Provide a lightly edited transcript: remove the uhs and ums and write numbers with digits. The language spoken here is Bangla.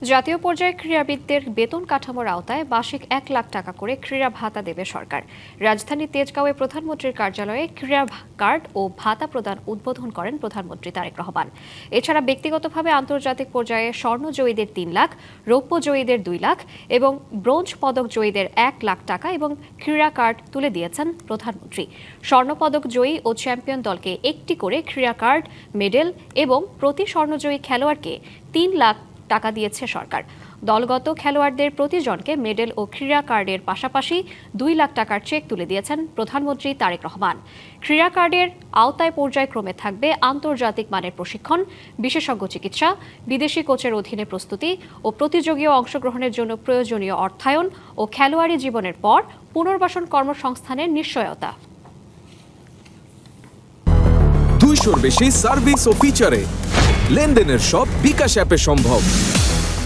জাতীয় পর্যায়ে ক্রীড়াবিদদের বেতন কাঠামোর আওতায় বার্ষিক 1 লাখ টাকা করে ক্রীড়া ভাতা দেবে সরকার। রাজধানীর তেজগাঁওয়ে প্রধানমন্ত্রীর কার্যালয়ে ক্রীড়া কার্ড ও ভাতা প্রদান উদ্বোধন করেন প্রধানমন্ত্রী তারেক রহমান। এছাড়া ব্যক্তিগতভাবে আন্তর্জাতিক পর্যায়ে স্বর্ণ জয়ীদের 3 লাখ, রৌপ্য জয়ীদের 2 লাখ এবং ব্রোঞ্জ পদক জয়ীদের 1 লাখ টাকা এবং ক্রীড়া কার্ড তুলে দিয়েছেন প্রধানমন্ত্রী। স্বর্ণপদক জয়ী ও চ্যাম্পিয়ন দলকে একটি করে ক্রীড়া কার্ড, মেডেল এবং প্রতি স্বর্ণজয়ী খেলোয়াড়কে 3 লাখ টাকা দিয়েছে সরকার। দলগত খেলোয়াড়দের প্রতিজনকে মেডেল ও ক্রীড়া কার্ডের পাশাপাশি 2 লাখ টাকার চেক তুলে দিয়েছেন প্রধানমন্ত্রী তারেক রহমান। ক্রীড়া কার্ডের আওতায় পর্যায়ক্রমে থাকবে আন্তর্জাতিক মানের প্রশিক্ষণ, বিশেষজ্ঞ চিকিৎসা, বিদেশি কোচের অধীনে প্রস্তুতি ও প্রতিযোগীয় অংশগ্রহণের জন্য প্রয়োজনীয় অর্থায়ন ও খেলোয়াড়ি জীবনের পর পুনর্বাসন কর্মসংস্থানের নিশ্চয়তা। 200-র বেশি সার্ভিস ও ফিচারে লেনদেনের সব বিকাশ অ্যাপে সম্ভব।